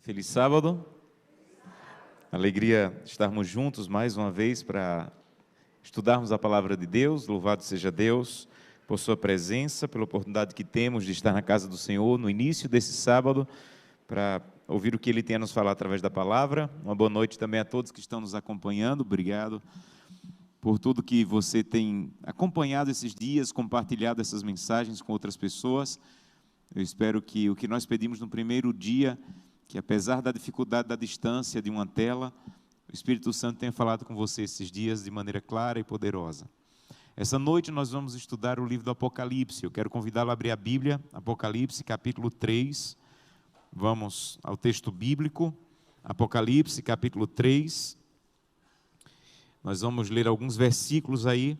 Feliz sábado. Alegria estarmos juntos mais uma vez para estudarmos a palavra de Deus. Louvado seja Deus por sua presença, pela oportunidade que temos de estar na casa do Senhor no início desse sábado para ouvir o que Ele tem a nos falar através da palavra. Uma boa noite também a todos que estão nos acompanhando. Obrigado por tudo que você tem acompanhado esses dias, compartilhado essas mensagens com outras pessoas. Eu espero que o que nós pedimos no primeiro dia, que apesar da dificuldade da distância de uma tela, o Espírito Santo tenha falado com você esses dias de maneira clara e poderosa. Essa noite nós vamos estudar o livro do Apocalipse. Eu quero convidá-lo a abrir a Bíblia, Apocalipse, capítulo 3. Vamos ao texto bíblico, Apocalipse, capítulo 3. Nós vamos ler alguns versículos aí.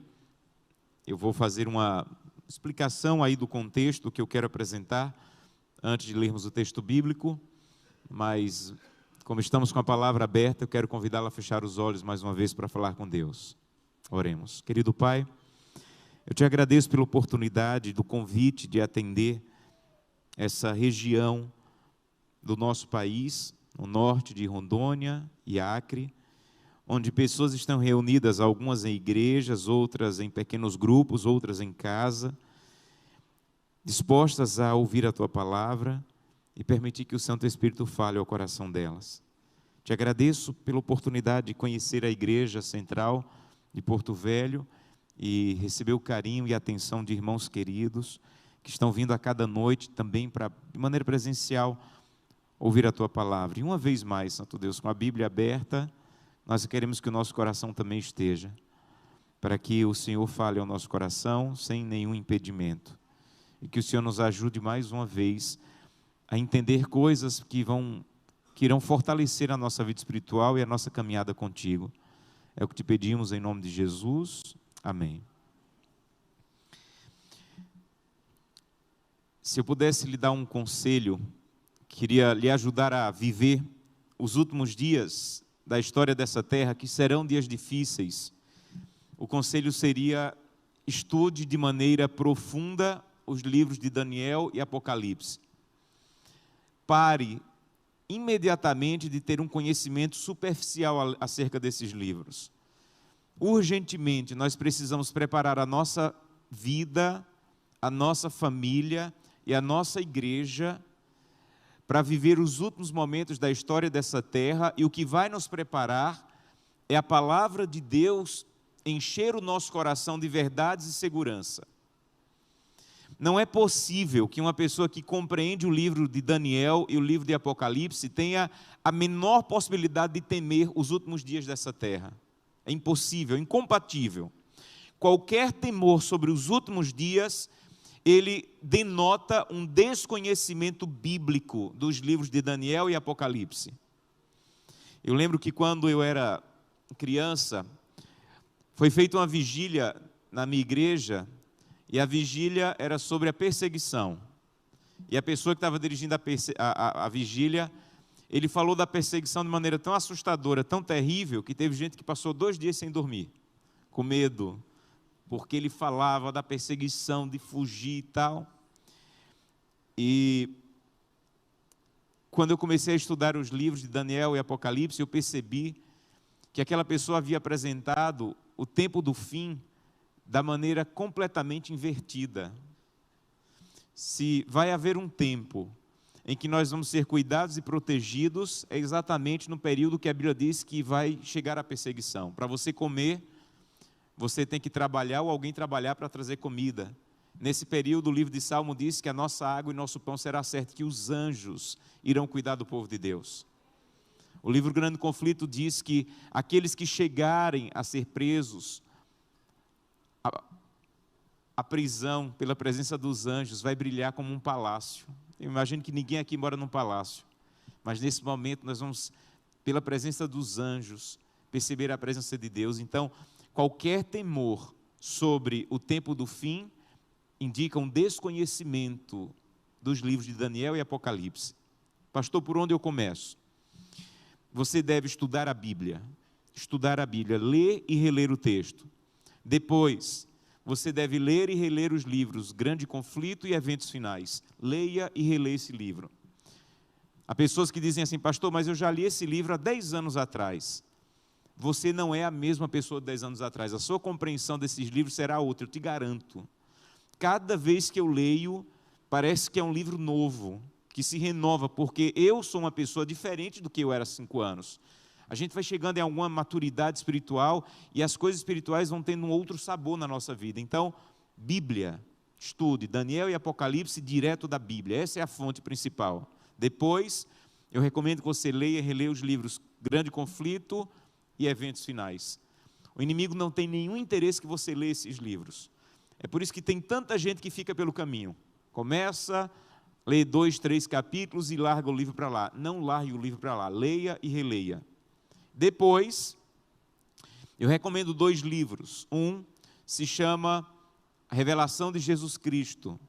Eu vou fazer uma explicação aí do contexto que eu quero apresentar antes de lermos o texto bíblico, mas como estamos com a palavra aberta, eu quero convidá-la a fechar os olhos mais uma vez para falar com Deus. Oremos. Querido Pai, eu te agradeço pela oportunidade do convite de atender essa região do nosso país, no norte de Rondônia e Acre, onde pessoas estão reunidas, algumas em igrejas, outras em pequenos grupos, outras em casa, dispostas a ouvir a Tua palavra e permitir que o Santo Espírito fale ao coração delas. Te agradeço pela oportunidade de conhecer a Igreja Central de Porto Velho e receber o carinho e a atenção de irmãos queridos que estão vindo a cada noite também para, de maneira presencial, ouvir a Tua palavra. E uma vez mais, Santo Deus, com a Bíblia aberta, nós queremos que o nosso coração também esteja, para que o Senhor fale ao nosso coração sem nenhum impedimento. E que o Senhor nos ajude mais uma vez a entender coisas que irão fortalecer a nossa vida espiritual e a nossa caminhada contigo. É o que te pedimos em nome de Jesus. Amém. Se eu pudesse lhe dar um conselho, queria lhe ajudar a viver os últimos dias da história dessa terra, que serão dias difíceis, o conselho seria: estude de maneira profunda os livros de Daniel e Apocalipse. Pare imediatamente de ter um conhecimento superficial acerca desses livros. Urgentemente, nós precisamos preparar a nossa vida, a nossa família e a nossa igreja para viver os últimos momentos da história dessa terra, e o que vai nos preparar é a palavra de Deus encher o nosso coração de verdades e segurança. Não é possível que uma pessoa que compreende o livro de Daniel e o livro de Apocalipse tenha a menor possibilidade de temer os últimos dias dessa terra. É impossível, é incompatível. Qualquer temor sobre os últimos dias, ele denota um desconhecimento bíblico dos livros de Daniel e Apocalipse. Eu lembro que quando eu era criança, foi feita uma vigília na minha igreja, e a vigília era sobre a perseguição. E a pessoa que estava dirigindo a vigília, ele falou da perseguição de maneira tão assustadora, tão terrível, que teve gente que passou 2 dias sem dormir, com medo, porque ele falava da perseguição, de fugir e tal. E quando eu comecei a estudar os livros de Daniel e Apocalipse, eu percebi que aquela pessoa havia apresentado o tempo do fim da maneira completamente invertida. Se vai haver um tempo em que nós vamos ser cuidados e protegidos, é exatamente no período que a Bíblia diz que vai chegar a perseguição. Para você comer, você tem que trabalhar ou alguém trabalhar para trazer comida. Nesse período, o livro de Salmo diz que a nossa água e nosso pão será certo, que os anjos irão cuidar do povo de Deus. O livro Grande Conflito diz que aqueles que chegarem a ser presos, a prisão pela presença dos anjos vai brilhar como um palácio. Eu imagino que ninguém aqui mora num palácio, mas nesse momento nós vamos, pela presença dos anjos, perceber a presença de Deus. Então, qualquer temor sobre o tempo do fim indica um desconhecimento dos livros de Daniel e Apocalipse. Pastor, por onde eu começo? Você deve estudar a Bíblia, ler e reler o texto. Depois, você deve ler e reler os livros Grande Conflito e Eventos Finais. Leia e releia esse livro. Há pessoas que dizem assim, pastor, mas eu já li esse livro há 10 anos atrás. Você não é a mesma pessoa de 10 anos atrás. A sua compreensão desses livros será outra, eu te garanto. Cada vez que eu leio, parece que é um livro novo, que se renova, porque eu sou uma pessoa diferente do que eu era há 5 anos. A gente vai chegando em alguma maturidade espiritual e as coisas espirituais vão tendo um outro sabor na nossa vida. Então, Bíblia, estude Daniel e Apocalipse direto da Bíblia. Essa é a fonte principal. Depois, eu recomendo que você leia e releia os livros Grande Conflito e Eventos Finais. O inimigo não tem nenhum interesse que você leia esses livros. É por isso que tem tanta gente que fica pelo caminho. Começa, lê 2, 3 capítulos e larga o livro para lá. Não largue o livro para lá, leia e releia. Depois, eu recomendo 2 livros. Um se chama A Revelação de Jesus Cristo.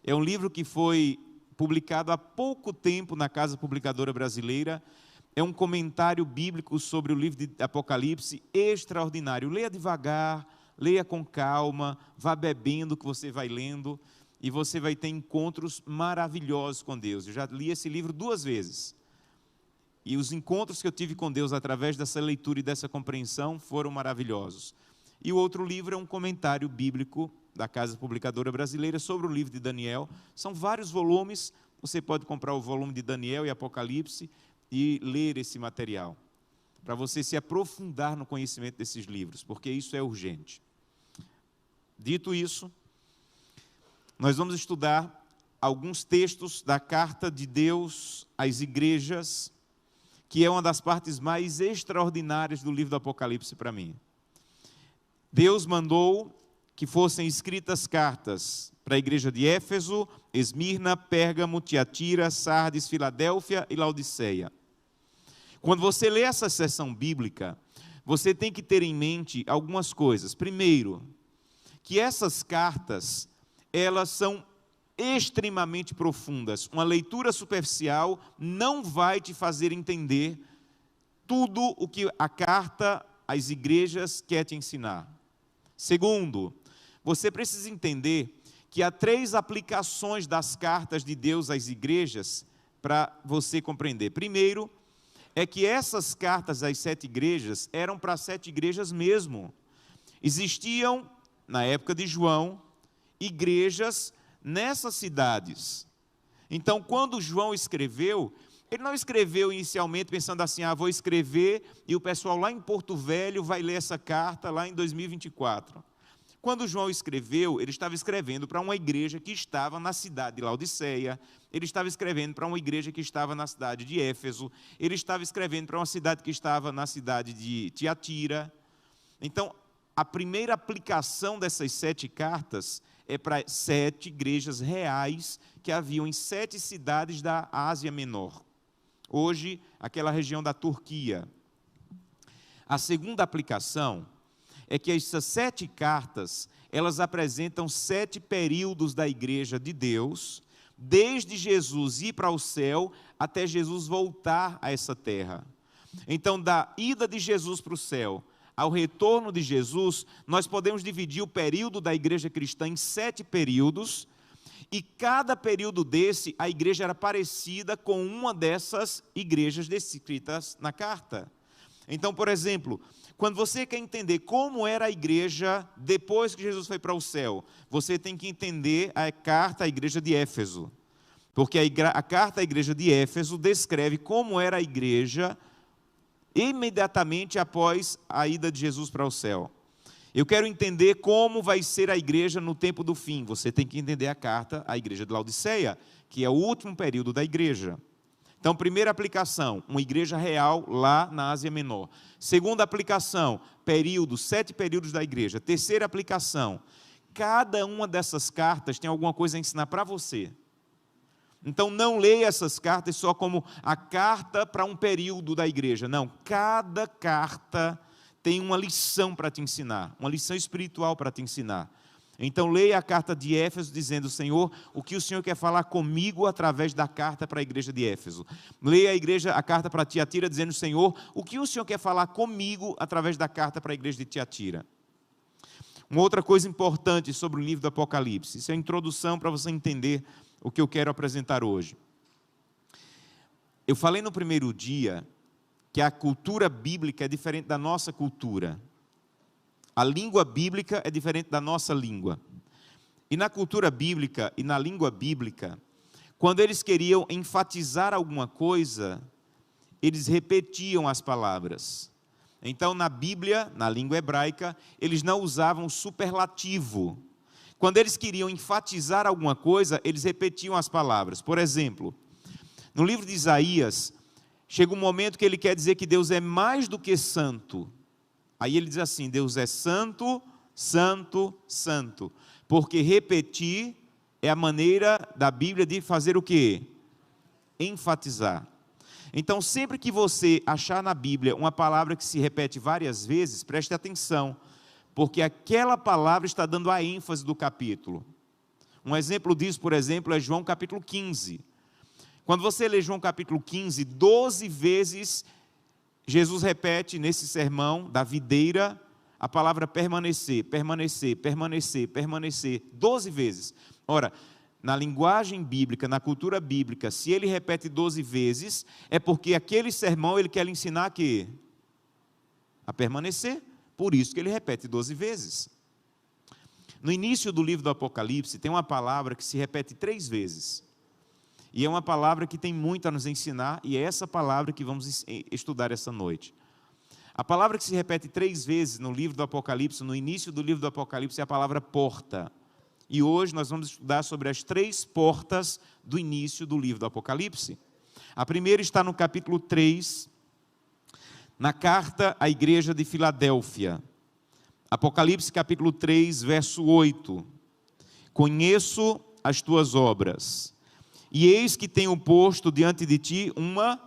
É um livro que foi publicado há pouco tempo na Casa Publicadora Brasileira. É um comentário bíblico sobre o livro de Apocalipse extraordinário. Leia devagar, leia com calma, vá bebendo o que você vai lendo e você vai ter encontros maravilhosos com Deus. Eu já li esse livro 2 vezes. E os encontros que eu tive com Deus através dessa leitura e dessa compreensão foram maravilhosos. E o outro livro é um comentário bíblico da Casa Publicadora Brasileira sobre o livro de Daniel. São vários volumes, você pode comprar o volume de Daniel e Apocalipse e ler esse material, para você se aprofundar no conhecimento desses livros, porque isso é urgente. Dito isso, nós vamos estudar alguns textos da carta de Deus às igrejas, que é uma das partes mais extraordinárias do livro do Apocalipse para mim. Deus mandou que fossem escritas cartas para a igreja de Éfeso, Esmirna, Pérgamo, Tiatira, Sardes, Filadélfia e Laodiceia. Quando você lê essa seção bíblica, você tem que ter em mente algumas coisas. Primeiro, que essas cartas, elas são extremamente profundas. Uma leitura superficial não vai te fazer entender tudo o que a carta às igrejas quer te ensinar. Segundo, você precisa entender que há 3 aplicações das cartas de Deus às igrejas para você compreender. Primeiro, é que essas cartas às 7 igrejas eram para 7 igrejas mesmo. Existiam, na época de João, igrejas nessas cidades. Então, quando João escreveu, ele não escreveu inicialmente pensando assim, vou escrever e o pessoal lá em Porto Velho vai ler essa carta lá em 2024. Quando João escreveu, ele estava escrevendo para uma igreja que estava na cidade de Laodiceia, ele estava escrevendo para uma igreja que estava na cidade de Éfeso, ele estava escrevendo para uma cidade que estava na cidade de Tiatira. Então, a primeira aplicação dessas 7 cartas é para 7 igrejas reais que haviam em 7 cidades da Ásia Menor. Hoje, aquela região da Turquia. A segunda aplicação é que essas 7 cartas, elas apresentam 7 períodos da igreja de Deus, desde Jesus ir para o céu até Jesus voltar a essa terra. Então, da ida de Jesus para o céu ao retorno de Jesus, nós podemos dividir o período da igreja cristã em 7 períodos, e cada período desse, a igreja era parecida com uma dessas igrejas descritas na carta. Então, por exemplo, quando você quer entender como era a igreja depois que Jesus foi para o céu, você tem que entender a carta à igreja de Éfeso. Porque a carta à igreja de Éfeso descreve como era a igreja imediatamente após a ida de Jesus para o céu. Eu quero entender como vai ser a igreja no tempo do fim. Você tem que entender a carta à igreja de Laodiceia, que é o último período da igreja. Então, primeira aplicação, uma igreja real lá na Ásia Menor. Segunda aplicação, 7 períodos da igreja. Terceira aplicação, cada uma dessas cartas tem alguma coisa a ensinar para você. Então, não leia essas cartas só como a carta para um período da igreja. Não, cada carta tem uma lição para te ensinar, uma lição espiritual para te ensinar. Então, leia a carta de Éfeso dizendo, Senhor, o que o Senhor quer falar comigo através da carta para a igreja de Éfeso. Leia a carta para Tiatira dizendo, Senhor, o que o Senhor quer falar comigo através da carta para a igreja de Tiatira. Uma outra coisa importante sobre o livro do Apocalipse, isso é a introdução para você entender o que eu quero apresentar hoje. Eu falei no primeiro dia que a cultura bíblica é diferente da nossa cultura. A língua bíblica é diferente da nossa língua. E na cultura bíblica e na língua bíblica, quando eles queriam enfatizar alguma coisa, eles repetiam as palavras. Então, na Bíblia, na língua hebraica, eles não usavam superlativo. Quando eles queriam enfatizar alguma coisa, eles repetiam as palavras. Por exemplo, no livro de Isaías, chega um momento que ele quer dizer que Deus é mais do que santo. Aí ele diz assim: Deus é santo, santo, santo. Porque repetir é a maneira da Bíblia de fazer o quê? Enfatizar. Então, sempre que você achar na Bíblia uma palavra que se repete várias vezes, preste atenção, porque aquela palavra está dando a ênfase do capítulo. Um exemplo disso, por exemplo, é João capítulo 15. Quando você lê João capítulo 15, 12 vezes Jesus repete nesse sermão da videira a palavra permanecer, permanecer, permanecer, permanecer, 12 vezes. Ora, na linguagem bíblica, na cultura bíblica, se ele repete 12 vezes, é porque aquele sermão ele quer lhe ensinar a quê? A permanecer. Por isso que ele repete 12 vezes. No início do livro do Apocalipse, tem uma palavra que se repete 3 vezes. E é uma palavra que tem muito a nos ensinar, e é essa palavra que vamos estudar essa noite. A palavra que se repete 3 vezes no livro do Apocalipse, no início do livro do Apocalipse, é a palavra porta. E hoje nós vamos estudar sobre as 3 portas do início do livro do Apocalipse. A primeira está no capítulo 3, na carta à igreja de Filadélfia. Apocalipse capítulo 3, verso 8. Conheço as tuas obras, e eis que tenho posto diante de ti uma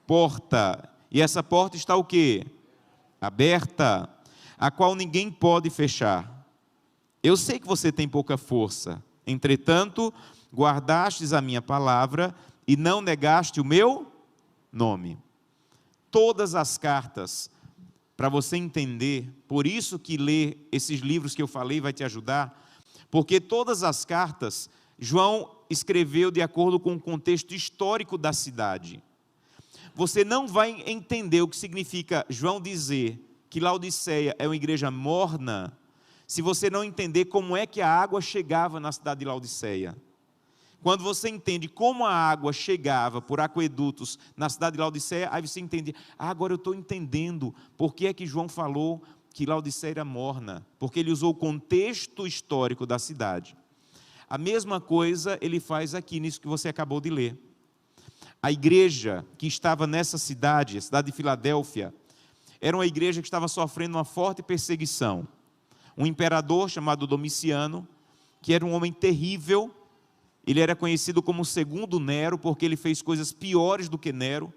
porta. E essa porta está o quê? Aberta, a qual ninguém pode fechar. Eu sei que você tem pouca força, entretanto, guardastes a minha palavra e não negaste o meu nome. Todas as cartas, para você entender, por isso que ler esses livros que eu falei vai te ajudar, porque todas as cartas, João escreveu de acordo com o contexto histórico da cidade. Você não vai entender o que significa João dizer que Laodiceia é uma igreja morna, se você não entender como é que a água chegava na cidade de Laodiceia. Quando você entende como a água chegava por aquedutos na cidade de Laodiceia, aí você entende, agora eu estou entendendo por que é que João falou que Laodiceia era morna, porque ele usou o contexto histórico da cidade. A mesma coisa ele faz aqui nisso que você acabou de ler. A igreja que estava nessa cidade, a cidade de Filadélfia, era uma igreja que estava sofrendo uma forte perseguição. Um imperador chamado Domiciano, que era um homem terrível, ele era conhecido como o segundo Nero, porque ele fez coisas piores do que Nero.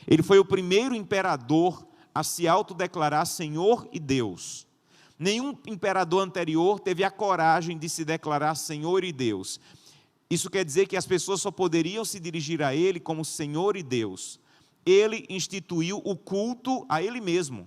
Ele foi o primeiro imperador a se autodeclarar Senhor e Deus. Nenhum imperador anterior teve a coragem de se declarar Senhor e Deus. Isso quer dizer que as pessoas só poderiam se dirigir a Ele como Senhor e Deus. Ele instituiu o culto a Ele mesmo.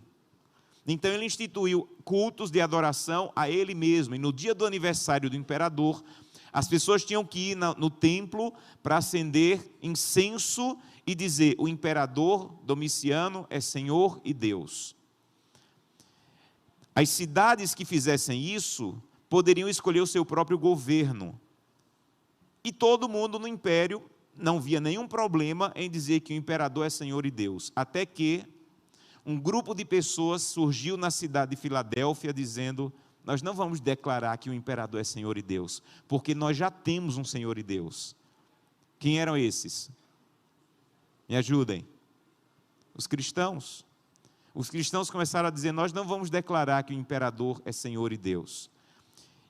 Então ele instituiu cultos de adoração a Ele mesmo. E no dia do aniversário do imperador, as pessoas tinham que ir no templo para acender incenso e dizer: o imperador Domiciano é Senhor e Deus. As cidades que fizessem isso poderiam escolher o seu próprio governo. E todo mundo no império não via nenhum problema em dizer que o imperador é Senhor e Deus. Até que um grupo de pessoas surgiu na cidade de Filadélfia dizendo: nós não vamos declarar que o imperador é Senhor e Deus, porque nós já temos um Senhor e Deus. Quem eram esses? Me ajudem. Os cristãos. Os cristãos começaram a dizer: nós não vamos declarar que o imperador é Senhor e Deus.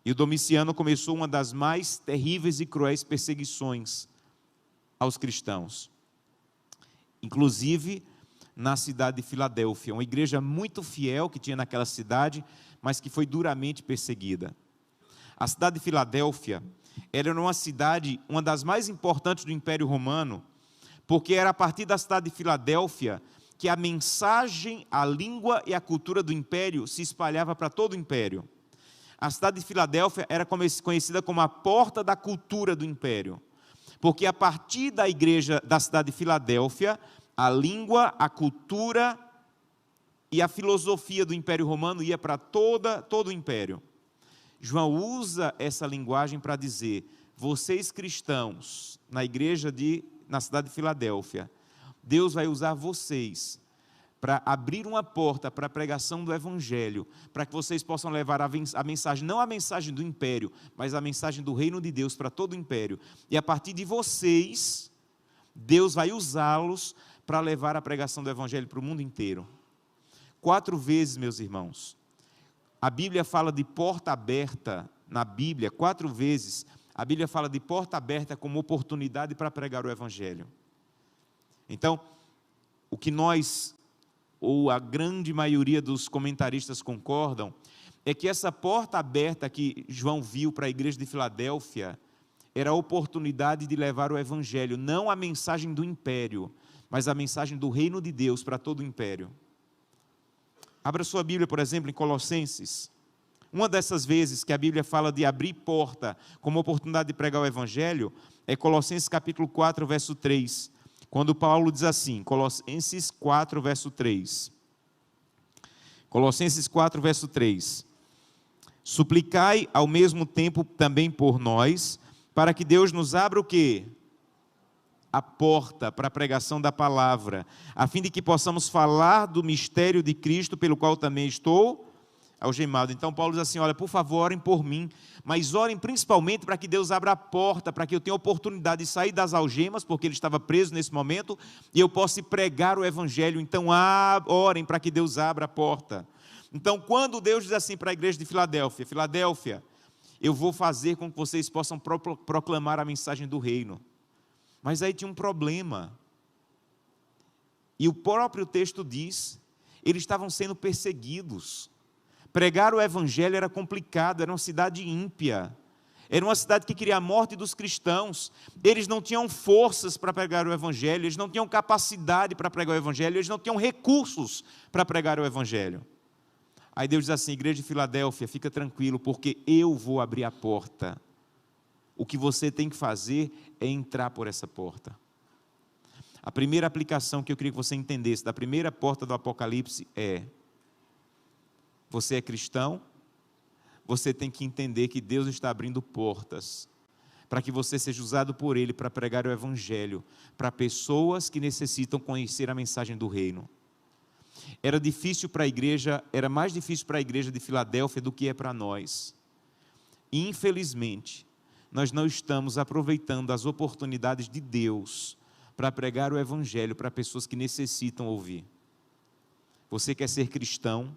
E o Domiciano começou uma das mais terríveis e cruéis perseguições aos cristãos. Inclusive na cidade de Filadélfia, uma igreja muito fiel que tinha naquela cidade, mas que foi duramente perseguida. A cidade de Filadélfia era uma cidade, uma das mais importantes do Império Romano, porque era a partir da cidade de Filadélfia que a mensagem, a língua e a cultura do Império se espalhava para todo o Império. A cidade de Filadélfia era conhecida como a porta da cultura do Império, Porque a partir da igreja da cidade de Filadélfia, a língua, a cultura e a filosofia do Império Romano ia para todo o Império. João usa essa linguagem para dizer: vocês cristãos, na cidade de Filadélfia, Deus vai usar vocês para abrir uma porta para a pregação do Evangelho, para que vocês possam levar a mensagem, não a mensagem do Império, mas a mensagem do reino de Deus para todo o Império. E a partir de vocês, Deus vai usá-los para levar a pregação do Evangelho para o mundo inteiro. 4 vezes, meus irmãos, a Bíblia fala de porta aberta, na Bíblia, 4 vezes, a Bíblia fala de porta aberta como oportunidade para pregar o Evangelho. Então, o que nós, ou a grande maioria dos comentaristas concordam, é que essa porta aberta que João viu para a igreja de Filadélfia, era a oportunidade de levar o Evangelho, não a mensagem do Império, mas a mensagem do reino de Deus para todo o Império. Abra sua Bíblia, por exemplo, em Colossenses. Uma dessas vezes que a Bíblia fala de abrir porta como oportunidade de pregar o Evangelho, é Colossenses capítulo 4, verso 3, quando Paulo diz assim, Colossenses 4, verso 3. Colossenses 4, verso 3. Suplicai ao mesmo tempo também por nós, para que Deus nos abra o quê? A porta para a pregação da palavra, a fim de que possamos falar do mistério de Cristo, pelo qual também estou algemado. Então Paulo diz assim: olha, por favor, orem por mim, mas orem principalmente para que Deus abra a porta, para que eu tenha a oportunidade de sair das algemas, porque ele estava preso nesse momento, e eu possa pregar o Evangelho. Então orem para que Deus abra a porta. Então, quando Deus diz assim para a igreja de Filadélfia: Filadélfia, eu vou fazer com que vocês possam proclamar a mensagem do reino. Mas aí tinha um problema, e o próprio texto diz, eles estavam sendo perseguidos. Pregar o Evangelho era complicado, era uma cidade ímpia, era uma cidade que queria a morte dos cristãos. Eles não tinham forças para pregar o Evangelho, eles não tinham capacidade para pregar o Evangelho, eles não tinham recursos para pregar o Evangelho. Aí Deus diz assim: igreja de Filadélfia, fica tranquilo, porque eu vou abrir a porta. O que você tem que fazer é entrar por essa porta. A primeira aplicação que eu queria que você entendesse da primeira porta do Apocalipse é: você é cristão, você tem que entender que Deus está abrindo portas, para que você seja usado por Ele para pregar o Evangelho, para pessoas que necessitam conhecer a mensagem do reino. Era difícil para a igreja, era mais difícil para a igreja de Filadélfia do que é para nós. E, infelizmente, nós não estamos aproveitando as oportunidades de Deus para pregar o Evangelho para pessoas que necessitam ouvir. Você quer ser cristão?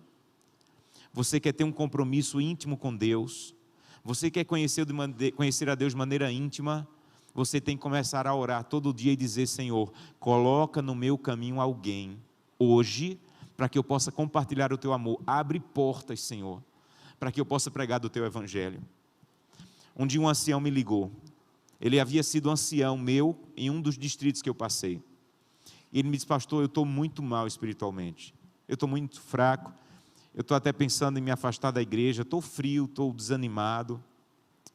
Você quer ter um compromisso íntimo com Deus? Você quer conhecer a Deus de maneira íntima? Você tem que começar a orar todo dia e dizer: Senhor, coloca no meu caminho alguém hoje, para que eu possa compartilhar o teu amor. Abre portas, Senhor, para que eu possa pregar do teu Evangelho. Um dia um ancião me ligou. Ele havia sido ancião meu em um dos distritos que eu passei. E ele me disse: pastor, eu estou muito mal espiritualmente. Eu estou muito fraco. Eu estou até pensando em me afastar da igreja. Estou frio, estou desanimado.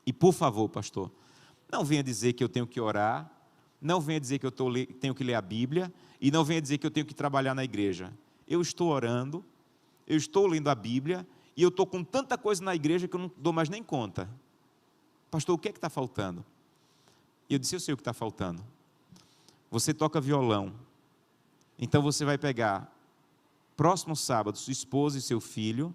E por favor, pastor, não venha dizer que eu tenho que orar. Não venha dizer que eu tenho que ler a Bíblia. E não venha dizer que eu tenho que trabalhar na igreja. Eu estou orando. Eu estou lendo a Bíblia. E eu estou com tanta coisa na igreja que eu não dou mais nem conta. Pastor, o que é que está faltando? E eu disse: eu sei o que está faltando. Você toca violão. Então você vai pegar, próximo sábado, sua esposa e seu filho,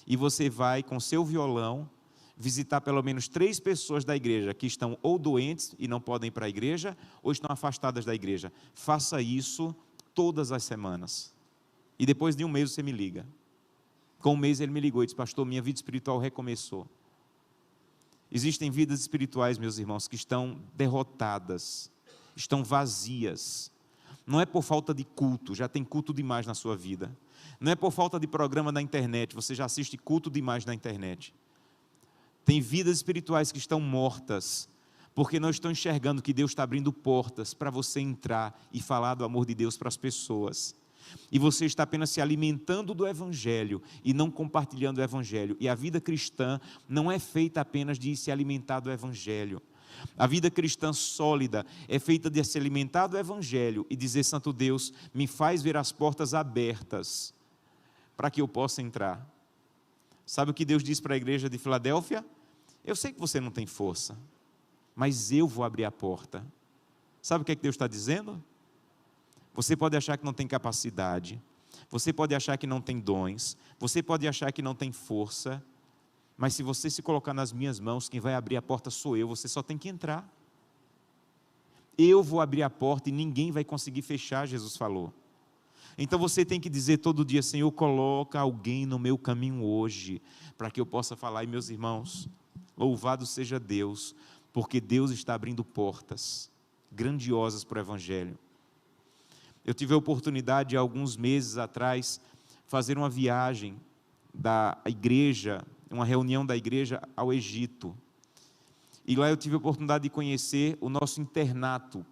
e você vai, com seu violão, visitar pelo menos 3 pessoas da igreja que estão ou doentes e não podem ir para a igreja, ou estão afastadas da igreja. Faça isso todas as semanas. E depois de um mês você me liga. Com um mês ele me ligou e disse: pastor, minha vida espiritual recomeçou. Existem vidas espirituais, meus irmãos, que estão derrotadas, estão vazias. Não é por falta de culto, já tem culto demais na sua vida. Não é por falta de programa na internet, você já assiste culto demais na internet. Tem vidas espirituais que estão mortas, porque não estão enxergando que Deus está abrindo portas para você entrar e falar do amor de Deus para as pessoas. E você está apenas se alimentando do Evangelho e não compartilhando o Evangelho. E a vida cristã não é feita apenas de se alimentar do Evangelho. A vida cristã sólida é feita de se alimentar do Evangelho e dizer: Santo Deus, me faz ver as portas abertas para que eu possa entrar. Sabe o que Deus diz para a igreja de Filadélfia? Eu sei que você não tem força, mas eu vou abrir a porta. Sabe o que é que Deus está dizendo? Você pode achar que não tem capacidade, você pode achar que não tem dons, você pode achar que não tem força, mas se você se colocar nas minhas mãos, quem vai abrir a porta sou eu, você só tem que entrar. Eu vou abrir a porta e ninguém vai conseguir fechar, Jesus falou. Então você tem que dizer todo dia: Senhor, coloca alguém no meu caminho hoje, para que eu possa falar. E meus irmãos, louvado seja Deus, porque Deus está abrindo portas grandiosas para o Evangelho. Eu tive a oportunidade, há alguns meses atrás, fazer uma viagem da igreja, uma reunião da igreja ao Egito. E lá eu tive a oportunidade de conhecer o nosso internato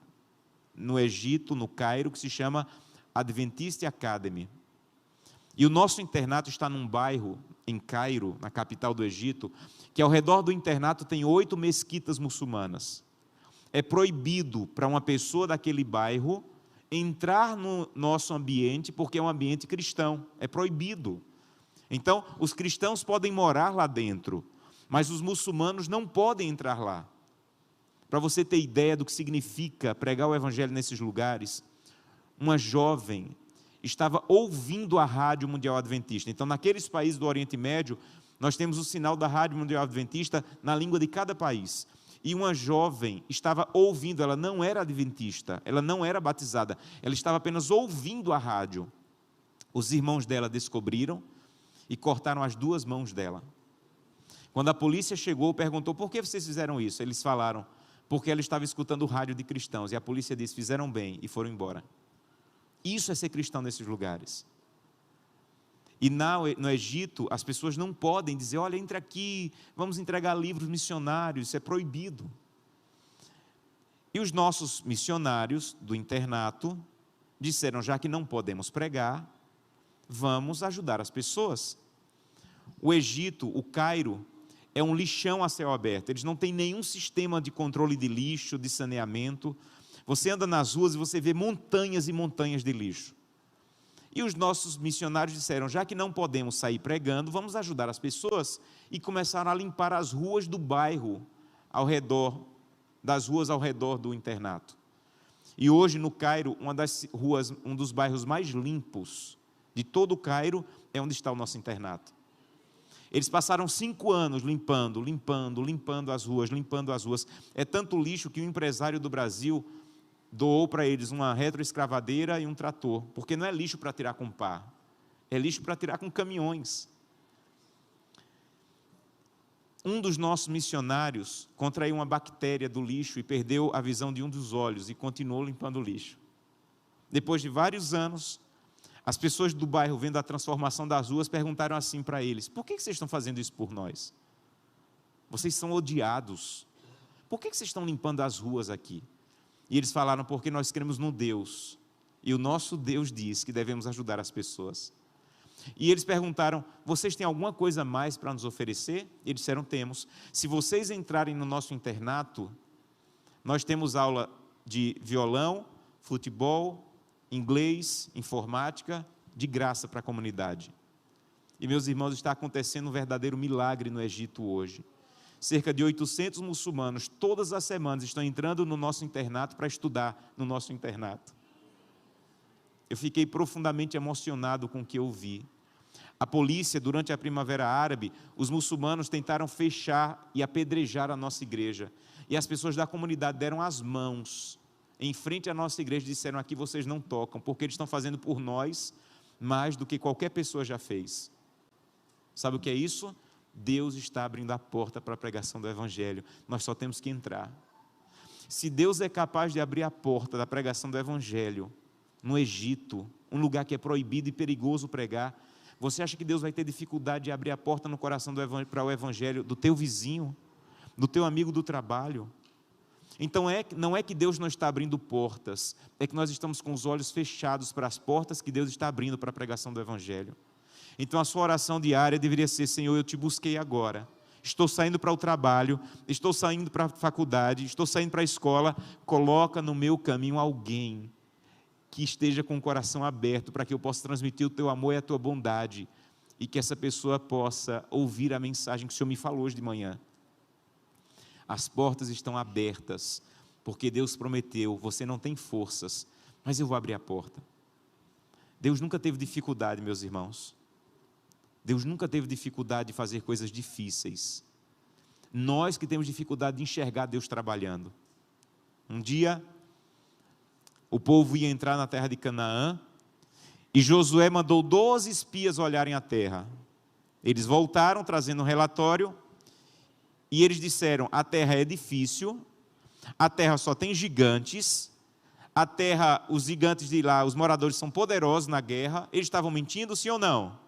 no Egito, no Cairo, que se chama Adventist Academy. E o nosso internato está num bairro em Cairo, na capital do Egito, que ao redor do internato tem 8 mesquitas muçulmanas. É proibido para uma pessoa daquele bairro entrar no nosso ambiente, porque é um ambiente cristão, é proibido. Então, os cristãos podem morar lá dentro, mas os muçulmanos não podem entrar lá. Para você ter ideia do que significa pregar o Evangelho nesses lugares, uma jovem estava ouvindo a Rádio Mundial Adventista. Então, naqueles países do Oriente Médio, nós temos o sinal da Rádio Mundial Adventista na língua de cada país. E uma jovem estava ouvindo, ela não era adventista, ela não era batizada, ela estava apenas ouvindo a rádio. Os irmãos dela descobriram e cortaram as 2 mãos dela. Quando a polícia chegou, perguntou: por que vocês fizeram isso? Eles falaram: porque ela estava escutando o rádio de cristãos. E a polícia disse: fizeram bem, e foram embora. Isso é ser cristão nesses lugares. E no Egito, as pessoas não podem dizer: olha, entre aqui, vamos entregar livros missionários, isso é proibido. E os nossos missionários do internato disseram: já que não podemos pregar, vamos ajudar as pessoas. O Egito, o Cairo, é um lixão a céu aberto. Eles não têm nenhum sistema de controle de lixo, de saneamento. Você anda nas ruas e você vê montanhas e montanhas de lixo. E os nossos missionários disseram: já que não podemos sair pregando, vamos ajudar as pessoas. E começaram a limpar as ruas do bairro, das ruas ao redor do internato. E hoje no Cairo, um dos bairros mais limpos de todo o Cairo é onde está o nosso internato. Eles passaram 5 anos limpando as ruas. É tanto lixo que um empresário do Brasil doou para eles uma retroescavadeira e um trator, porque não é lixo para tirar com pá, é lixo para tirar com caminhões. Um dos nossos missionários contraiu uma bactéria do lixo e perdeu a visão de um dos olhos e continuou limpando o lixo. Depois de vários anos, as pessoas do bairro, vendo a transformação das ruas, perguntaram assim para eles: por que vocês estão fazendo isso por nós? Vocês são odiados. Por que vocês estão limpando as ruas aqui? E eles falaram: porque nós cremos no Deus, e o nosso Deus diz que devemos ajudar as pessoas. E eles perguntaram: vocês têm alguma coisa mais para nos oferecer? E eles disseram: temos. Se vocês entrarem no nosso internato, nós temos aula de violão, futebol, inglês, informática, de graça para a comunidade. E meus irmãos, está acontecendo um verdadeiro milagre no Egito hoje. Cerca de 800 muçulmanos, todas as semanas, estão entrando no nosso internato para estudar no nosso internato. Eu fiquei profundamente emocionado com o que eu vi. A polícia, durante a Primavera Árabe, os muçulmanos tentaram fechar e apedrejar a nossa igreja. E as pessoas da comunidade deram as mãos em frente à nossa igreja e disseram: aqui vocês não tocam, porque eles estão fazendo por nós mais do que qualquer pessoa já fez. Sabe o que é isso? Deus está abrindo a porta para a pregação do Evangelho, nós só temos que entrar. Se Deus é capaz de abrir a porta da pregação do Evangelho no Egito, um lugar que é proibido e perigoso pregar, você acha que Deus vai ter dificuldade de abrir a porta no coração para o Evangelho do teu vizinho, do teu amigo do trabalho? Então não é que Deus não está abrindo portas, é que nós estamos com os olhos fechados para as portas que Deus está abrindo para a pregação do Evangelho. Então a sua oração diária deveria ser: Senhor, eu te busquei agora, estou saindo para o trabalho, estou saindo para a faculdade, estou saindo para a escola, coloca no meu caminho alguém que esteja com o coração aberto para que eu possa transmitir o teu amor e a tua bondade, e que essa pessoa possa ouvir a mensagem que o Senhor me falou hoje de manhã. As portas estão abertas, porque Deus prometeu, você não tem forças, mas eu vou abrir a porta. Deus nunca teve dificuldade, meus irmãos. Deus nunca teve dificuldade de fazer coisas difíceis. Nós que temos dificuldade de enxergar Deus trabalhando. Um dia, o povo ia entrar na terra de Canaã, e Josué mandou 12 espias olharem a terra. Eles voltaram trazendo um relatório, e eles disseram: a terra é difícil, a terra só tem gigantes, a terra, os gigantes de lá, os moradores são poderosos na guerra. Eles estavam mentindo, sim ou não?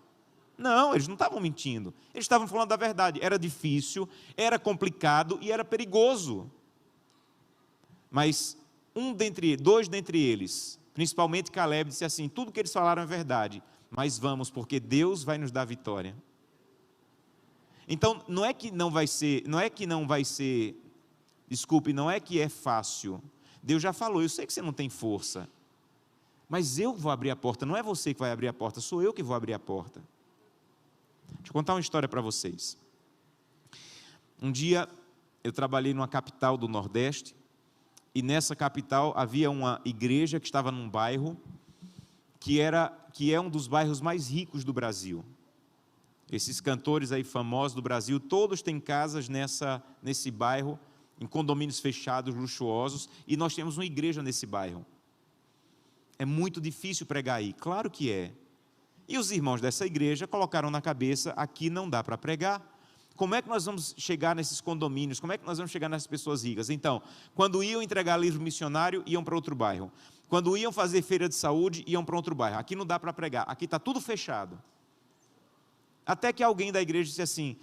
Não, eles não estavam mentindo, eles estavam falando da verdade. Era difícil, era complicado e era perigoso. Mas dois dentre eles, principalmente Caleb, disse assim: tudo que eles falaram é verdade, mas vamos, porque Deus vai nos dar vitória. Então, não é que é fácil. Deus já falou: eu sei que você não tem força, mas eu vou abrir a porta. Não é você que vai abrir a porta, sou eu que vou abrir a porta. Deixa eu contar uma história para vocês. Um dia, eu trabalhei numa capital do Nordeste, e nessa capital havia uma igreja que estava num bairro que é um dos bairros mais ricos do Brasil. Esses cantores aí famosos do Brasil, todos têm casas nesse bairro, em condomínios fechados, luxuosos, e nós temos uma igreja nesse bairro. É muito difícil pregar aí, claro que é. E os irmãos dessa igreja colocaram na cabeça: aqui não dá para pregar. Como é que nós vamos chegar nesses condomínios? Como é que nós vamos chegar nessas pessoas ricas? Então, quando iam entregar livro missionário, iam para outro bairro. Quando iam fazer feira de saúde, iam para outro bairro. Aqui não dá para pregar, aqui está tudo fechado. Até que alguém da igreja disse assim: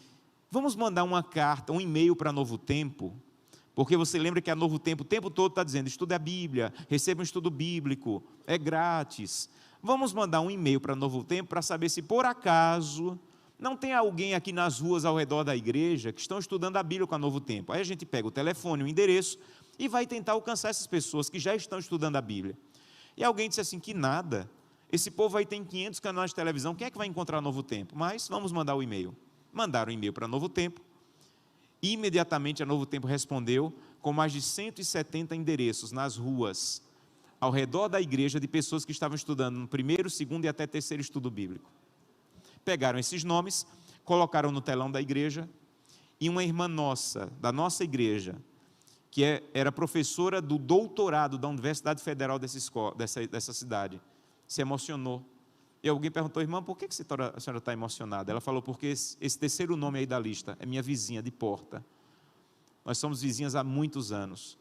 vamos mandar uma carta, um e-mail para Novo Tempo, porque você lembra que a Novo Tempo o tempo todo está dizendo: estude a Bíblia, receba um estudo bíblico, é grátis. Vamos mandar um e-mail para Novo Tempo para saber se por acaso não tem alguém aqui nas ruas ao redor da igreja que estão estudando a Bíblia com a Novo Tempo. Aí a gente pega o telefone, o endereço e vai tentar alcançar essas pessoas que já estão estudando a Bíblia. E alguém disse assim: que nada, esse povo aí tem 500 canais de televisão, quem é que vai encontrar Novo Tempo? Mas vamos mandar o e-mail. Mandaram o e-mail para Novo Tempo, e imediatamente a Novo Tempo respondeu com mais de 170 endereços nas ruas ao redor da igreja de pessoas que estavam estudando no primeiro, segundo e até terceiro estudo bíblico. Pegaram esses nomes, colocaram no telão da igreja, e uma irmã nossa, da nossa igreja, que era professora do doutorado da Universidade Federal dessa cidade, se emocionou. E alguém perguntou: irmã, por que a senhora está emocionada? Ela falou: porque esse terceiro nome aí da lista é minha vizinha de porta. Nós somos vizinhas há muitos anos.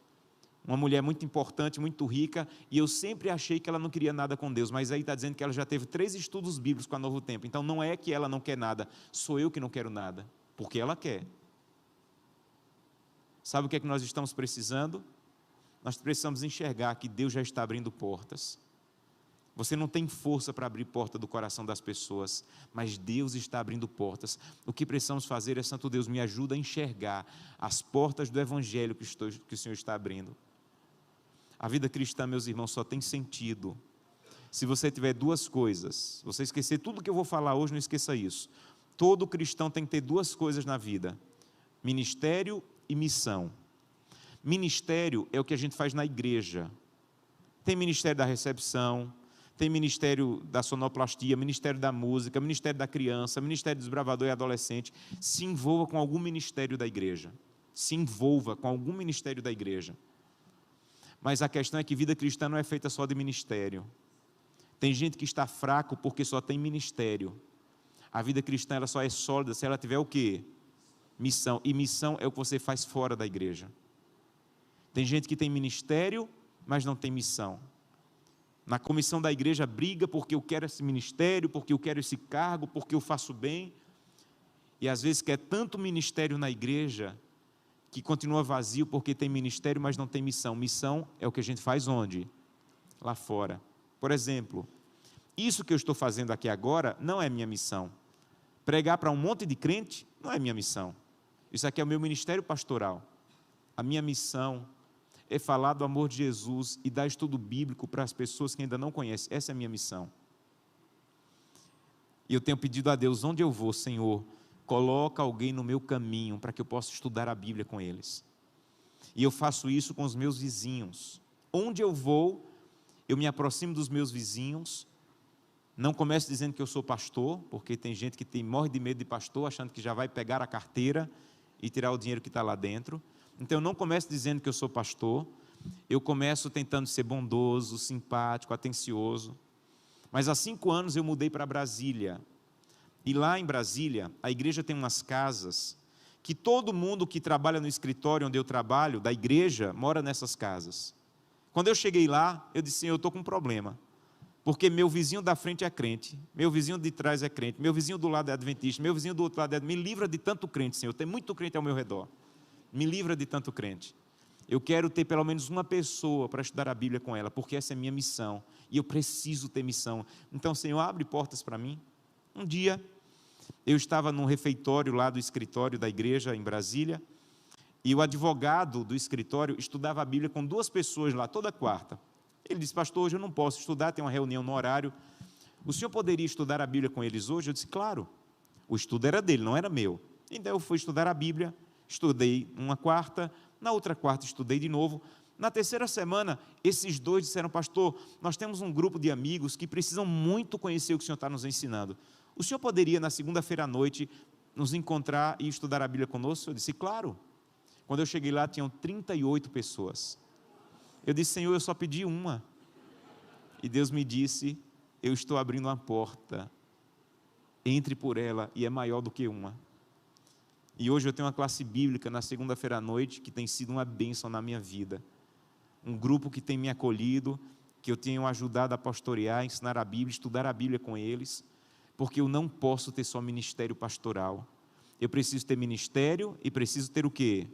Uma mulher muito importante, muito rica, e eu sempre achei que ela não queria nada com Deus, mas aí está dizendo que ela já teve 3 estudos bíblicos com a Novo Tempo. Então não é que ela não quer nada, sou eu que não quero nada, porque ela quer. Sabe o que é que nós estamos precisando? Nós precisamos enxergar que Deus já está abrindo portas. Você não tem força para abrir porta do coração das pessoas, mas Deus está abrindo portas. O que precisamos fazer é: Santo Deus, me ajuda a enxergar as portas do Evangelho que o Senhor está abrindo. A vida cristã, meus irmãos, só tem sentido se você tiver 2 coisas. Se você esquecer tudo que eu vou falar hoje, não esqueça isso. Todo cristão tem que ter 2 coisas na vida: ministério e missão. Ministério é o que a gente faz na igreja. Tem ministério da recepção, tem ministério da sonoplastia, ministério da música, ministério da criança, ministério do desbravador e adolescente. Se envolva com algum ministério da igreja. Se envolva com algum ministério da igreja. Mas a questão é que vida cristã não é feita só de ministério. Tem gente que está fraco porque só tem ministério. A vida cristã ela só é sólida se ela tiver o quê? Missão. E missão é o que você faz fora da igreja. Tem gente que tem ministério, mas não tem missão. Na comissão da igreja briga porque eu quero esse ministério, porque eu quero esse cargo, porque eu faço bem. E às vezes quer tanto ministério na igreja que continua vazio porque tem ministério, mas não tem missão. Missão é o que a gente faz onde? Lá fora. Por exemplo, isso que eu estou fazendo aqui agora não é minha missão. Pregar para um monte de crente não é minha missão. Isso aqui é o meu ministério pastoral. A minha missão é falar do amor de Jesus e dar estudo bíblico para as pessoas que ainda não conhecem. Essa é a minha missão. E eu tenho pedido a Deus, onde eu vou, Senhor, coloca alguém no meu caminho para que eu possa estudar a Bíblia com eles. E eu faço isso com os meus vizinhos. Onde eu vou, eu me aproximo dos meus vizinhos. Não começo dizendo que eu sou pastor, porque tem gente que morre de medo de pastor, achando que já vai pegar a carteira e tirar o dinheiro que está lá dentro. Então eu não começo dizendo que eu sou pastor, eu começo tentando ser bondoso, simpático, atencioso. Mas há 5 anos eu mudei para Brasília. E lá em Brasília, a igreja tem umas casas que todo mundo que trabalha no escritório onde eu trabalho, da igreja, mora nessas casas. Quando eu cheguei lá, eu disse, Senhor, eu estou com um problema. Porque meu vizinho da frente é crente, meu vizinho de trás é crente, meu vizinho do lado é adventista, meu vizinho do outro lado é... Me livra de tanto crente, Senhor, tem muito crente ao meu redor. Me livra de tanto crente. Eu quero ter pelo menos uma pessoa para estudar a Bíblia com ela, porque essa é a minha missão, e eu preciso ter missão. Então, Senhor, abre portas para mim. Um dia, eu estava num refeitório lá do escritório da igreja em Brasília, e o advogado do escritório estudava a Bíblia com 2 pessoas lá, toda quarta. Ele disse, pastor, hoje eu não posso estudar, tem uma reunião no horário. O senhor poderia estudar a Bíblia com eles hoje? Eu disse, claro. O estudo era dele, não era meu. Então eu fui estudar a Bíblia, estudei uma quarta, na outra quarta estudei de novo. Na terceira semana, esses 2 disseram, pastor, nós temos um grupo de amigos que precisam muito conhecer o que o senhor está nos ensinando. O senhor poderia, na segunda-feira à noite, nos encontrar e estudar a Bíblia conosco? Eu disse, claro. Quando eu cheguei lá, tinham 38 pessoas. Eu disse, Senhor, eu só pedi uma. E Deus me disse, eu estou abrindo uma porta. Entre por ela, e é maior do que uma. E hoje eu tenho uma classe bíblica na segunda-feira à noite, que tem sido uma bênção na minha vida. Um grupo que tem me acolhido, que eu tenho ajudado a pastorear, ensinar a Bíblia, estudar a Bíblia com eles, porque eu não posso ter só ministério pastoral. Eu preciso ter ministério e preciso ter o quê?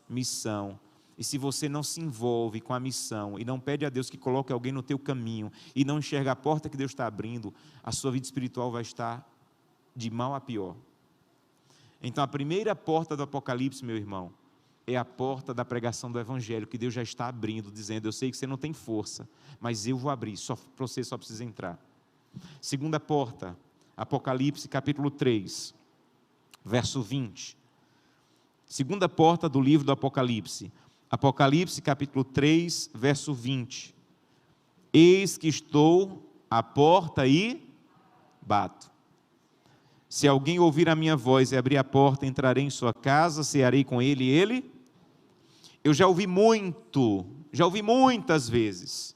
Missão. E se você não se envolve com a missão e não pede a Deus que coloque alguém no teu caminho e não enxerga a porta que Deus está abrindo, a sua vida espiritual vai estar de mal a pior. Então a primeira porta do Apocalipse, meu irmão, é a porta da pregação do Evangelho, que Deus já está abrindo, dizendo, eu sei que você não tem força, mas eu vou abrir, você só precisa entrar. Segunda porta, Apocalipse capítulo 3, verso 20. Segunda porta do livro do Apocalipse. Apocalipse capítulo 3, verso 20. Eis que estou à porta e bato. Se alguém ouvir a minha voz e abrir a porta, entrarei em sua casa, cearei com ele e ele. Eu já ouvi muitas vezes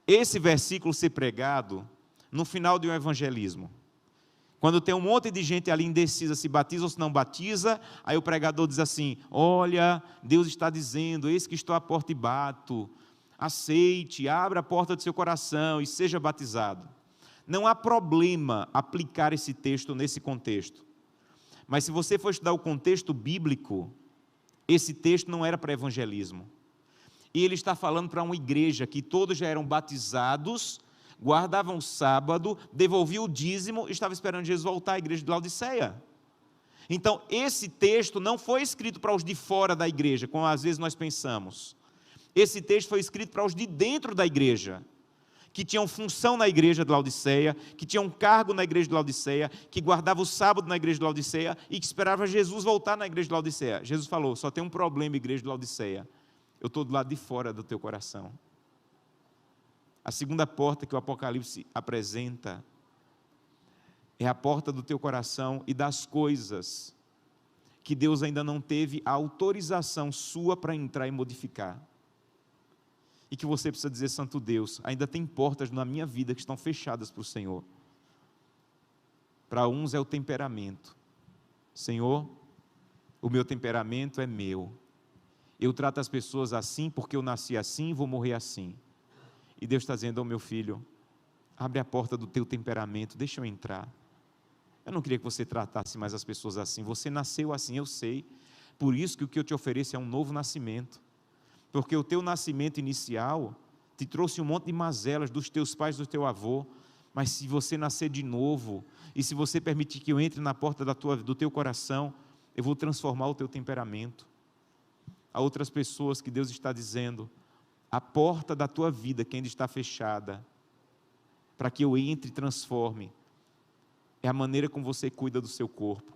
esse versículo ser pregado no final de um evangelismo. Quando tem um monte de gente ali indecisa, se batiza ou se não batiza, aí o pregador diz assim, olha, Deus está dizendo, eis que estou à porta e bato, aceite, abra a porta do seu coração e seja batizado. Não há problema aplicar esse texto nesse contexto, mas se você for estudar o contexto bíblico, esse texto não era para evangelismo, e ele está falando para uma igreja que todos já eram batizados, guardavam o sábado, devolviam o dízimo, estava esperando Jesus voltar à igreja de Laodiceia. Então esse texto não foi escrito para os de fora da igreja, como às vezes nós pensamos. Esse texto foi escrito para os de dentro da igreja, que tinham função na igreja de Laodiceia, que tinham cargo na igreja de Laodiceia, que guardava o sábado na igreja de Laodiceia e que esperava Jesus voltar na igreja de Laodiceia. Jesus falou, só tem um problema, igreja de Laodiceia, eu estou do lado de fora do teu coração. A segunda porta que o Apocalipse apresenta é a porta do teu coração e das coisas que Deus ainda não teve a autorização sua para entrar e modificar. E que você precisa dizer, Santo Deus, ainda tem portas na minha vida que estão fechadas para o Senhor. Para uns é o temperamento. Senhor, o meu temperamento é meu. Eu trato as pessoas assim porque eu nasci assim e vou morrer assim. E Deus está dizendo, meu filho, abre a porta do teu temperamento, deixa eu entrar. Eu não queria que você tratasse mais as pessoas assim, você nasceu assim, eu sei. Por isso que o que eu te ofereço é um novo nascimento. Porque o teu nascimento inicial te trouxe um monte de mazelas dos teus pais, do teu avô. Mas se você nascer de novo, e se você permitir que eu entre na porta do teu coração, eu vou transformar o teu temperamento. Há outras pessoas que Deus está dizendo, a porta da tua vida que ainda está fechada, para que eu entre e transforme, é a maneira como você cuida do seu corpo,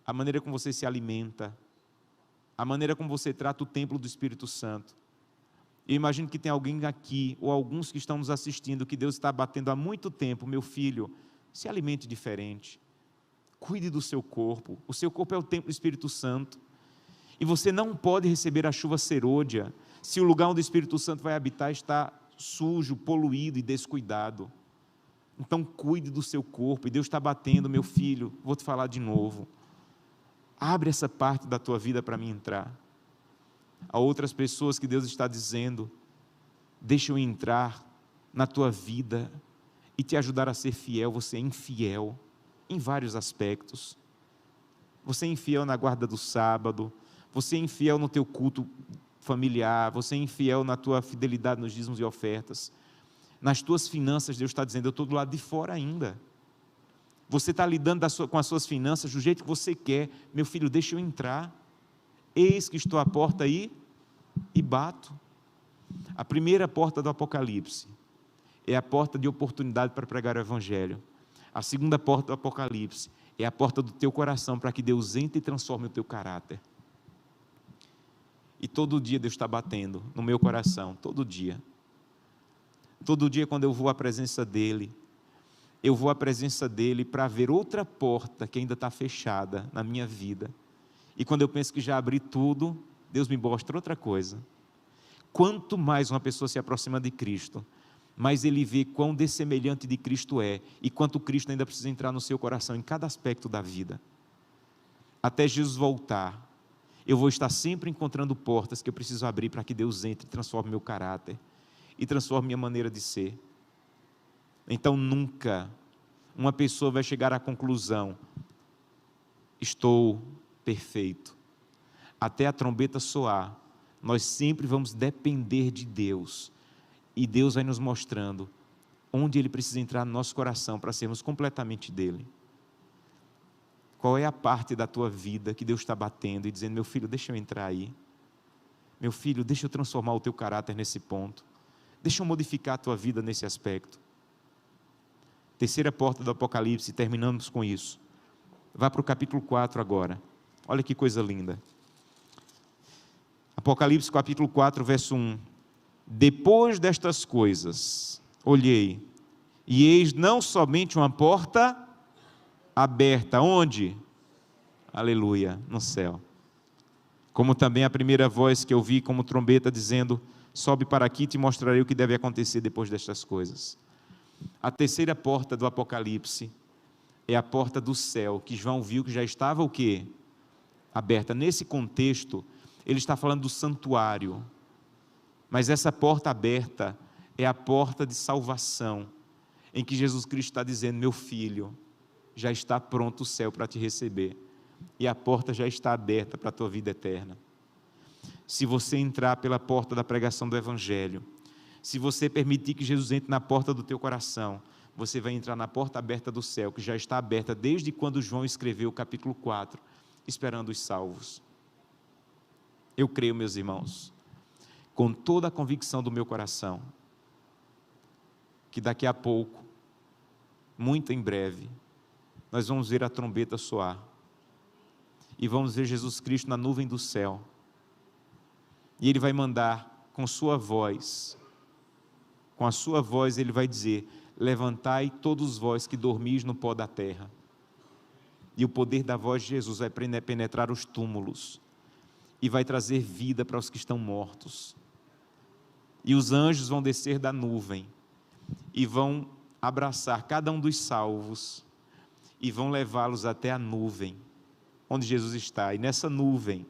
a maneira como você se alimenta, a maneira como você trata o templo do Espírito Santo. Eu imagino que tem alguém aqui, ou alguns que estão nos assistindo, que Deus está batendo há muito tempo, meu filho, se alimente diferente, cuide do seu corpo, o seu corpo é o templo do Espírito Santo, e você não pode receber a chuva serôdia, se o lugar onde o Espírito Santo vai habitar está sujo, poluído e descuidado. Então cuide do seu corpo, e Deus está batendo, meu filho, vou te falar de novo, abre essa parte da tua vida para mim entrar. Há outras pessoas que Deus está dizendo, deixa eu entrar na tua vida e te ajudar a ser fiel. Você é infiel em vários aspectos, você é infiel na guarda do sábado, você é infiel no teu culto familiar, você é infiel na tua fidelidade nos dízimos e ofertas, nas tuas finanças. Deus está dizendo, eu estou do lado de fora ainda, você está lidando com as suas finanças do jeito que você quer, meu filho, deixa eu entrar, eis que estou à porta aí e bato. A primeira porta do Apocalipse é a porta de oportunidade para pregar o Evangelho. A segunda porta do Apocalipse é a porta do teu coração, para que Deus entre e transforme o teu caráter. E todo dia Deus está batendo no meu coração, todo dia. Todo dia quando eu vou à presença dEle, eu vou à presença dEle para ver outra porta que ainda está fechada na minha vida. E quando eu penso que já abri tudo, Deus me mostra outra coisa. Quanto mais uma pessoa se aproxima de Cristo, mais ele vê quão dessemelhante de Cristo é, e quanto Cristo ainda precisa entrar no seu coração, em cada aspecto da vida. Até Jesus voltar, eu vou estar sempre encontrando portas que eu preciso abrir para que Deus entre e transforme meu caráter, e transforme minha maneira de ser. Então nunca uma pessoa vai chegar à conclusão, estou perfeito. Até a trombeta soar, nós sempre vamos depender de Deus, e Deus vai nos mostrando onde Ele precisa entrar no nosso coração para sermos completamente dEle. Qual é a parte da tua vida que Deus está batendo e dizendo, meu filho, deixa eu entrar aí, meu filho, deixa eu transformar o teu caráter nesse ponto, deixa eu modificar a tua vida nesse aspecto. Terceira porta do Apocalipse, terminamos com isso. Vá para o capítulo 4 agora, olha que coisa linda. Apocalipse capítulo 4, verso 1. Depois destas coisas, olhei, e eis não somente uma porta aberta, onde? Aleluia, no céu. Como também a primeira voz que eu vi como trombeta dizendo, sobe para aqui e te mostrarei o que deve acontecer depois destas coisas. A terceira porta do Apocalipse é a porta do céu, que João viu que já estava o quê? Aberta. Nesse contexto, ele está falando do santuário, mas essa porta aberta é a porta de salvação, em que Jesus Cristo está dizendo, meu filho, já está pronto o céu para te receber, e a porta já está aberta para a tua vida eterna. Se você entrar pela porta da pregação do Evangelho, se você permitir que Jesus entre na porta do teu coração, você vai entrar na porta aberta do céu, que já está aberta desde quando João escreveu o capítulo 4, esperando os salvos. Eu creio, meus irmãos, com toda a convicção do meu coração, que daqui a pouco, muito em breve, nós vamos ver a trombeta soar, e vamos ver Jesus Cristo na nuvem do céu, e Ele vai mandar com sua voz, com a sua voz Ele vai dizer, levantai todos vós que dormis no pó da terra, e o poder da voz de Jesus vai penetrar os túmulos, e vai trazer vida para os que estão mortos, e os anjos vão descer da nuvem, e vão abraçar cada um dos salvos, e vão levá-los até a nuvem, onde Jesus está, e nessa nuvem,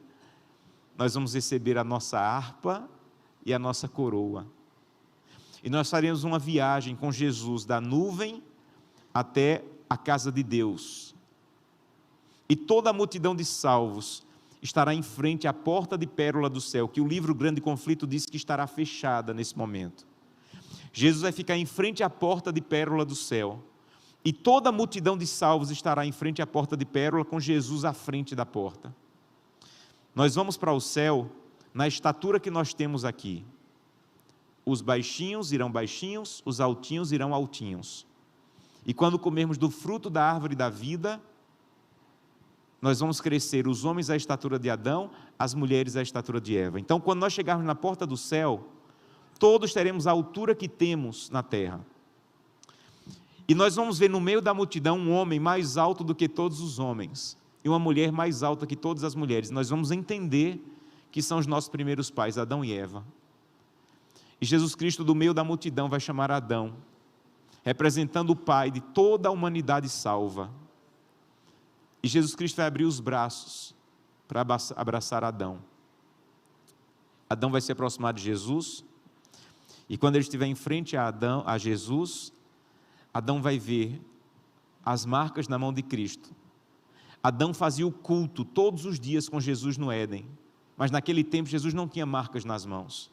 nós vamos receber a nossa harpa e a nossa coroa, e nós faremos uma viagem com Jesus, da nuvem até a casa de Deus, e toda a multidão de salvos estará em frente à porta de pérola do céu, que o livro Grande Conflito diz que estará fechada nesse momento. Jesus vai ficar em frente à porta de pérola do céu, E toda a multidão de salvos estará em frente à porta de pérola, com Jesus à frente da porta. Nós vamos para o céu na estatura que nós temos aqui. Os baixinhos irão baixinhos, os altinhos irão altinhos. E quando comermos do fruto da árvore da vida, nós vamos crescer, os homens à estatura de Adão, as mulheres à estatura de Eva. Então, quando nós chegarmos na porta do céu, todos teremos a altura que temos na terra. E nós vamos ver no meio da multidão um homem mais alto do que todos os homens, e uma mulher mais alta que todas as mulheres. Nós vamos entender que são os nossos primeiros pais, Adão e Eva. E Jesus Cristo, do meio da multidão, vai chamar Adão, representando o pai de toda a humanidade salva. E Jesus Cristo vai abrir os braços para abraçar Adão. Adão vai se aproximar de Jesus, e quando ele estiver em frente a Jesus, Adão vai ver as marcas na mão de Cristo. Adão fazia o culto todos os dias com Jesus no Éden, mas naquele tempo Jesus não tinha marcas nas mãos.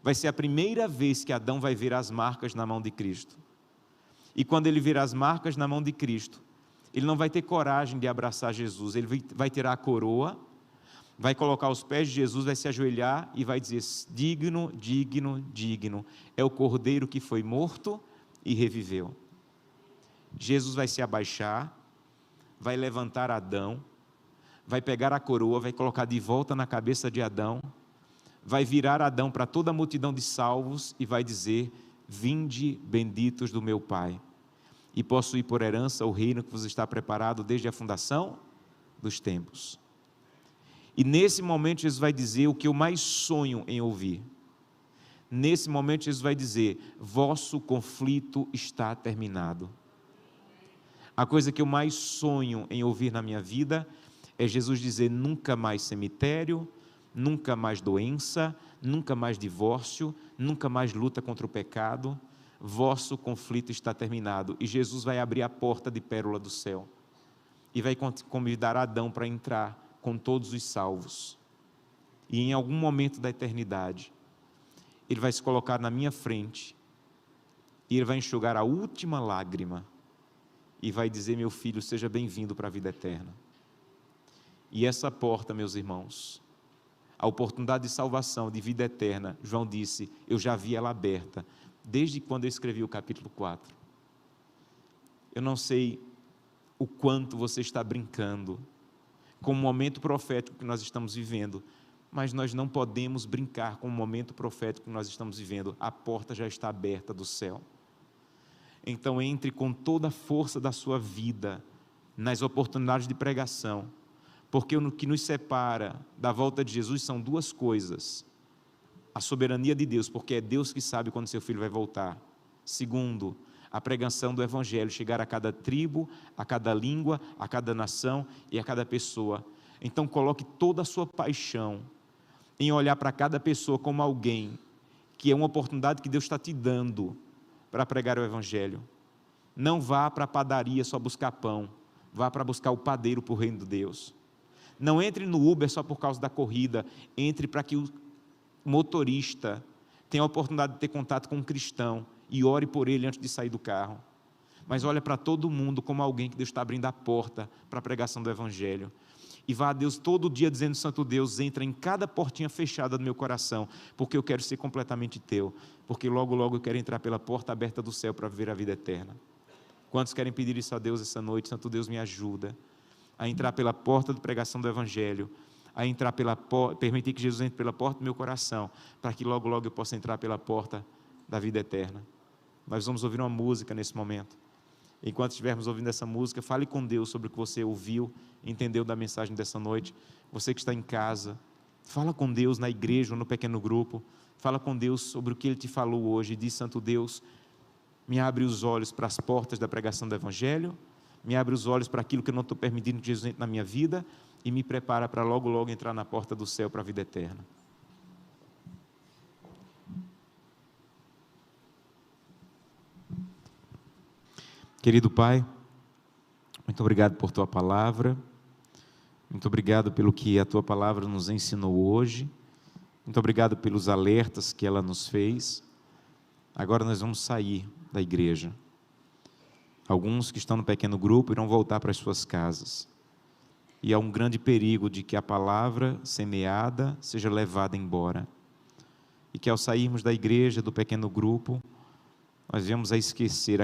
Vai ser a primeira vez que Adão vai ver as marcas na mão de Cristo. E quando ele ver as marcas na mão de Cristo, ele não vai ter coragem de abraçar Jesus. Ele vai tirar a coroa, vai colocar os pés de Jesus, vai se ajoelhar e vai dizer: digno, digno, digno é o Cordeiro que foi morto e reviveu. Jesus vai se abaixar, vai levantar Adão, vai pegar a coroa, vai colocar de volta na cabeça de Adão, vai virar Adão para toda a multidão de salvos e vai dizer: vinde, benditos do meu Pai, e possuir por herança o reino que vos está preparado desde a fundação dos tempos. E nesse momento Jesus vai dizer o que eu mais sonho em ouvir. Nesse momento Jesus vai dizer: vosso conflito está terminado. A coisa que eu mais sonho em ouvir na minha vida é Jesus dizer: nunca mais cemitério, nunca mais doença, nunca mais divórcio, nunca mais luta contra o pecado, vosso conflito está terminado. E Jesus vai abrir a porta de pérola do céu e vai convidar Adão para entrar com todos os salvos. E em algum momento da eternidade, ele vai se colocar na minha frente e ele vai enxugar a última lágrima e vai dizer: meu filho, seja bem-vindo para a vida eterna. E essa porta, meus irmãos, a oportunidade de salvação, de vida eterna, João disse, eu já vi ela aberta, desde quando eu escrevi o capítulo 4. Eu não sei o quanto você está brincando com o momento profético que nós estamos vivendo, mas nós não podemos brincar com o momento profético que nós estamos vivendo. A porta já está aberta do céu. Então entre com toda a força da sua vida nas oportunidades de pregação, porque o que nos separa da volta de Jesus são duas coisas: a soberania de Deus, porque é Deus que sabe quando seu filho vai voltar. Segundo, a pregação do Evangelho, chegar a cada tribo, a cada língua, a cada nação e a cada pessoa. Então coloque toda a sua paixão em olhar para cada pessoa como alguém que é uma oportunidade que Deus está te dando para pregar o Evangelho. Não vá para a padaria só buscar pão, vá para buscar o padeiro para o reino de Deus. Não entre no Uber só por causa da corrida, entre para que o motorista tenha a oportunidade de ter contato com um cristão e ore por ele antes de sair do carro. Mas olha para todo mundo como alguém que Deus está abrindo a porta para a pregação do Evangelho. E vá a Deus todo dia dizendo: Santo Deus, entra em cada portinha fechada do meu coração, porque eu quero ser completamente teu, porque logo logo eu quero entrar pela porta aberta do céu para viver a vida eterna. Quantos querem pedir isso a Deus essa noite? Santo Deus, me ajuda a entrar pela porta de pregação do Evangelho, a entrar permitir que Jesus entre pela porta do meu coração, para que logo logo eu possa entrar pela porta da vida eterna. Nós vamos ouvir uma música nesse momento. Enquanto estivermos ouvindo essa música, fale com Deus sobre o que você ouviu, entendeu da mensagem dessa noite. Você que está em casa, fala com Deus na igreja ou no pequeno grupo, fala com Deus sobre o que Ele te falou hoje, e diz: Santo Deus, me abre os olhos para as portas da pregação do Evangelho, me abre os olhos para aquilo que eu não estou permitindo que Jesus entre na minha vida, e me prepara para logo logo entrar na porta do céu para a vida eterna. Querido Pai, muito obrigado por Tua palavra, muito obrigado pelo que a Tua palavra nos ensinou hoje, muito obrigado pelos alertas que ela nos fez. Agora nós vamos sair da igreja Alguns que estão no pequeno grupo irão voltar para as suas casas. E há um grande perigo de que a palavra semeada seja levada embora. E que ao sairmos da igreja, do pequeno grupo, nós venhamos a esquecer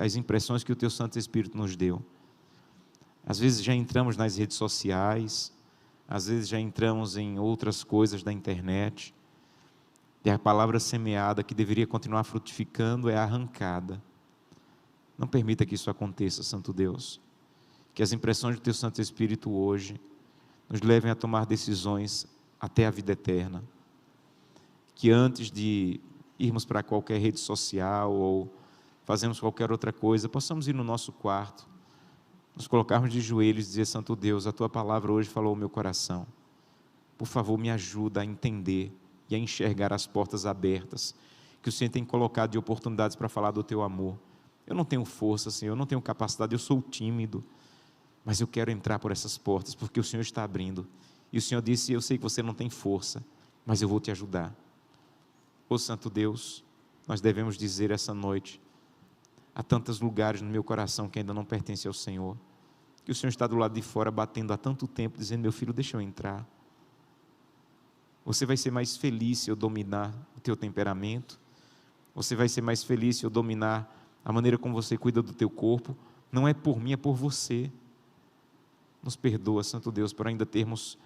as impressões que o Teu Santo Espírito nos deu. Às vezes já entramos nas redes sociais, às vezes já entramos em outras coisas da internet, e a palavra semeada que deveria continuar frutificando é arrancada. Não permita que isso aconteça, Santo Deus. Que as impressões do Teu Santo Espírito hoje nos levem a tomar decisões até a vida eterna. Que antes de irmos para qualquer rede social ou fazermos qualquer outra coisa, possamos ir no nosso quarto, nos colocarmos de joelhos e dizer: Santo Deus, a Tua palavra hoje falou ao meu coração. Por favor, me ajuda a entender e a enxergar as portas abertas que o Senhor tem colocado de oportunidades para falar do Teu amor. Eu não tenho força, Senhor, eu não tenho capacidade, eu sou tímido, mas eu quero entrar por essas portas, porque o Senhor está abrindo. E o Senhor disse: eu sei que você não tem força, mas eu vou te ajudar. Ó Santo Deus, nós devemos dizer essa noite: há tantos lugares no meu coração que ainda não pertencem ao Senhor, que o Senhor está do lado de fora batendo há tanto tempo, dizendo: meu filho, deixa eu entrar. Você vai ser mais feliz se eu dominar o teu temperamento, você vai ser mais feliz se eu dominar a maneira como você cuida do teu corpo. Não é por mim, é por você. Nos perdoa, Santo Deus, por ainda termos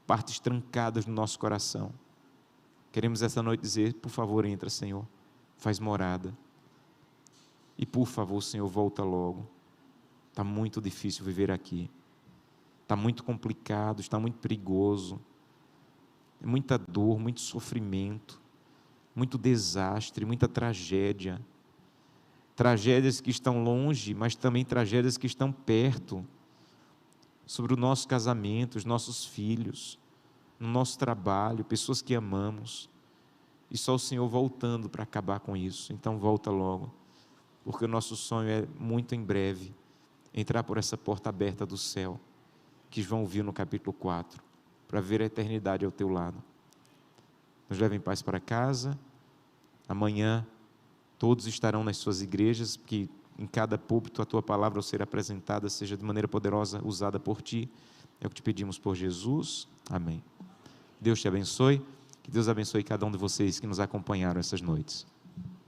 partes trancadas no nosso coração. Queremos essa noite dizer: por favor, entra, Senhor, faz morada. E por favor, Senhor, volta logo. Está muito difícil viver aqui. Está muito complicado, está muito perigoso. É muita dor, muito sofrimento, muito desastre, muita tragédia. Tragédias que estão longe, mas também tragédias que estão perto. Sobre o nosso casamento, os nossos filhos, no nosso trabalho, pessoas que amamos. E só o Senhor voltando para acabar com isso. Então volta logo, porque o nosso sonho é muito em breve entrar por essa porta aberta do céu, que João viu no capítulo 4, para ver a eternidade ao teu lado. Nos leva em paz para casa. Amanhã todos estarão nas suas igrejas, que em cada púlpito a tua palavra ao ser apresentada seja de maneira poderosa usada por ti. É o que te pedimos por Jesus. Amém. Deus te abençoe. Que Deus abençoe cada um de vocês que nos acompanharam essas noites.